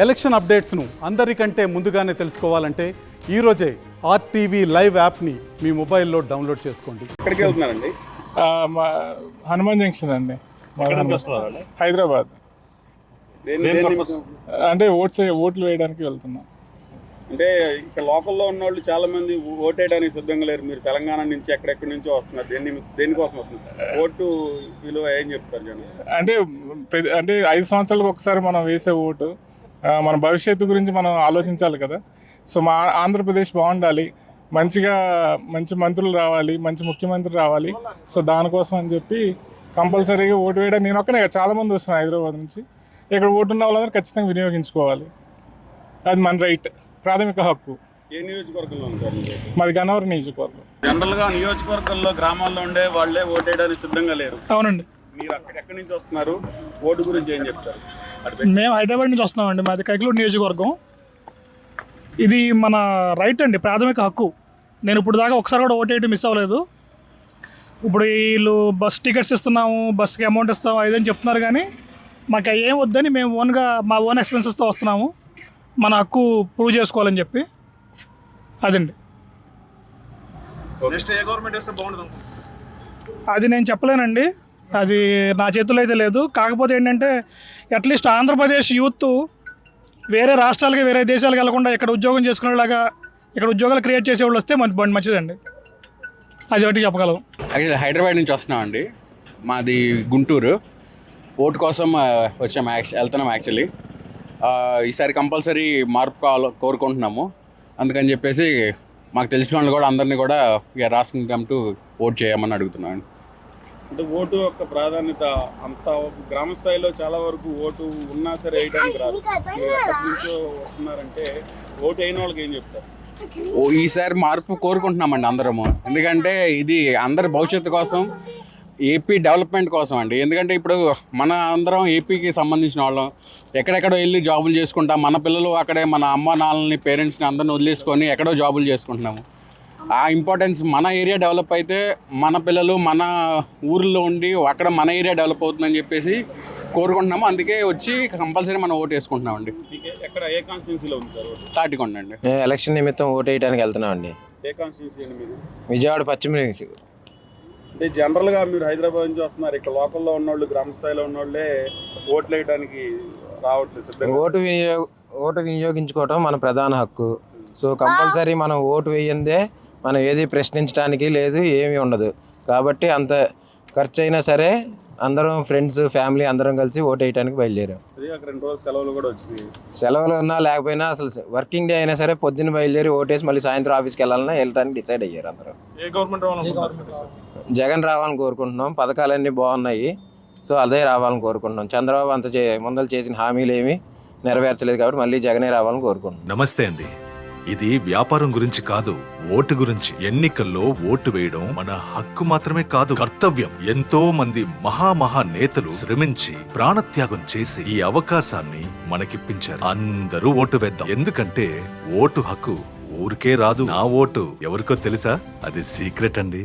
Election అప్డేట్స్ను అందరికంటే ముందుగానే తెలుసుకోవాలంటే ఈరోజే ఆర్టీవీ లైవ్ యాప్ని మీ మొబైల్లో డౌన్లోడ్ చేసుకోండి. ఎక్కడికి వెళ్తున్నారండి? హనుమాన్ జంక్షన్ అండి, హైదరాబాద్. అంటే ఓట్లు వేయడానికి వెళ్తున్నాం. అంటే ఇక్కడ లోకల్లో ఉన్న వాళ్ళు చాలా మంది ఓటేయడానికి సిద్ధంగా లేరు. మీరు తెలంగాణ నుంచి ఎక్కడెక్కడి నుంచో వస్తున్నారు. దేనికోసం వస్తున్నారు? ఓటు విలువ ఏం చెప్తారు జనం? అంటే 5 సంవత్సరాలకు ఒకసారి మనం వేసే ఓటు మన భవిష్యత్తు గురించి మనం ఆలోచించాలి కదా. సో మా ఆంధ్రప్రదేశ్ బాగుండాలి, మంచి మంత్రులు రావాలి, మంచి ముఖ్యమంత్రి రావాలి. సో దానికోసం అని చెప్పి కంపల్సరీగా ఓటు వేయడం నేను ఒక్కనే కాదు, చాలామంది వస్తున్నాను హైదరాబాద్ నుంచి. ఇక్కడ ఓటు ఉన్న వాళ్ళందరూ ఖచ్చితంగా వినియోగించుకోవాలి. అది మన రైట్, ప్రాథమిక హక్కు. ఏ నియోజకవర్గంలో ఉంటారు? మాది గన్నవరం నియోజకవర్గం. జనరల్గా నియోజకవర్గంలో గ్రామాల్లో ఉండే వాళ్ళే ఓటేయడానికి సిద్ధంగా లేరు. అవునండి. మీరు ఎక్కడి నుంచి వస్తున్నారు? ఓటు గురించి ఏం చెప్తారు? మేము హైదరాబాద్ నుంచి వస్తున్నామండి. మాది కైకలూరు నియోజకవర్గం. ఇది మన రైట్ అండి, ప్రాథమిక హక్కు. నేను ఇప్పుడు దాకా ఒకసారి కూడా ఓటేయడం మిస్ అవ్వలేదు. ఇప్పుడు వీళ్ళు బస్ టికెట్స్ ఇస్తున్నాము, బస్కి అమౌంట్ ఇస్తాము అదని చెప్తున్నారు, కానీ మాకు ఏం వద్దని మేము మా ఓన్ ఎక్స్పెన్సెస్తో వస్తున్నాము. మన హక్కు ప్రూవ్ చేసుకోవాలని చెప్పి అదండి. అది నేను చెప్పలేనండి, అది నా చేతుల్లో అయితే లేదు. కాకపోతే ఏంటంటే అట్లీస్ట్ ఆంధ్రప్రదేశ్ యూత్ వేరే రాష్ట్రాలకి వేరే దేశాలకు వెళ్లకుండా ఇక్కడ ఉద్యోగం చేసుకునేలాగా ఇక్కడ ఉద్యోగాలు క్రియేట్ చేసేవాళ్ళు వస్తే మంచిదండి. అది ఒకటి చెప్పగలం. హైదరాబాద్ నుంచి వస్తున్నామండి, మాది గుంటూరు. ఓటు కోసం వెళ్తున్నాం. యాక్చువల్లీ ఈసారి కంపల్సరీ మార్పు కోరుకుంటున్నాము. అందుకని చెప్పేసి మాకు తెలిసిన వాళ్ళు కూడా అందరినీ కూడా we are asking come to vote చేయమని అడుగుతున్నాను. అంటే ఓటు యొక్క ప్రాధాన్యత అంత గ్రామ స్థాయిలో చాలా వరకు ఓటు ఉన్నా సరే వేయడానికి రాదు. ఎక్కడి నుంచో వస్తున్నారంటే ఓటు అయిన వాళ్ళకి ఏం చెప్తారు? ఈసారి మార్పు కోరుకుంటున్నామండి అందరము. ఎందుకంటే ఇది అందరి భవిష్యత్తు కోసం, ఏపీ డెవలప్మెంట్ కోసం అండి. ఎందుకంటే ఇప్పుడు మన అందరం ఏపీకి సంబంధించిన వాళ్ళం ఎక్కడెక్కడో వెళ్ళి జాబులు చేసుకుంటాం. మన పిల్లలు అక్కడే మన అమ్మ నాన్నని పేరెంట్స్ని అందరిని వదిలేసుకొని ఎక్కడో జాబులు చేసుకుంటున్నాము. ఆ ఇంపార్టెన్స్ మన ఏరియా డెవలప్ అయితే మన పిల్లలు మన ఊర్లో ఉండి అక్కడ మన ఏరియా డెవలప్ అవుతుందని చెప్పేసి కోరుకుంటున్నాము. అందుకే వచ్చి కంపల్సరీ మనం ఓటు వేసుకుంటున్నామండి. ఎక్కడ ఏ కాన్స్టిట్యున్సీలో ఉంది సార్? తాటికొండ అండి. మేము ఎలక్షన్ నిమిత్తం ఓటు వేయడానికి వెళ్తున్నామండి. ఏ కాన్స్టిట్యున్సీ అండి మీది? విజయవాడ పశ్చిమ. అంటే జనరల్గా మీరు హైదరాబాద్ నుంచి వస్తున్నారు, ఇక్కడ లోకల్లో ఉన్నోళ్ళు గ్రామ స్థాయిలో ఉన్నోళ్ళే ఓట్లు వేయడానికి రావట్లేదు. ఓటు వినియోగించుకోవటం మన ప్రధాన హక్కు. సో కంపల్సరీ మనం ఓటు వేయందే మనం ఏది ప్రశ్నించడానికి లేదు, ఏమీ ఉండదు. కాబట్టి అంత ఖర్చు అయినా సరే అందరం ఫ్రెండ్స్ ఫ్యామిలీ అందరం కలిసి ఓటు వేయడానికి బయలుదేరాం. 2 రోజులు సెలవులు కూడా వచ్చినాయి. సెలవులు ఉన్నా లేకపోయినా అసలు వర్కింగ్ డే అయినా సరే పొద్దున్న బయలుదేరి ఓటేసి మళ్ళీ సాయంత్రం ఆఫీస్కి వెళ్ళాలని డిసైడ్ అయ్యారు అందరూ. ఏ గవర్నమెంట్? జగన్ రావాలని కోరుకుంటున్నాం. పథకాలన్నీ బాగున్నాయి, సో అదే రావాలని కోరుకుంటున్నాం. చంద్రబాబు అంత ముందలు చేసిన హామీలు ఏమీ నెరవేర్చలేదు, కాబట్టి మళ్ళీ జగనే రావాలని కోరుకుంటున్నాం. నమస్తే అండి. ఇది వ్యాపారం గురించి కాదు, ఓటు గురించి. ఎన్నికల్లో ఓటు వేయడం మన హక్కు మాత్రమే కాదు, కర్తవ్యం. ఎంతో మంది మహా నేతలు శ్రమించి ప్రాణత్యాగం చేసి ఈ అవకాశాన్ని మనకిప్పించారు. అందరూ ఓటు వేద్దాం. ఎందుకంటే ఓటు హక్కు ఊరికే రాదు. నా ఓటు ఎవరికో తెలుసా? అది సీక్రెట్ అండి.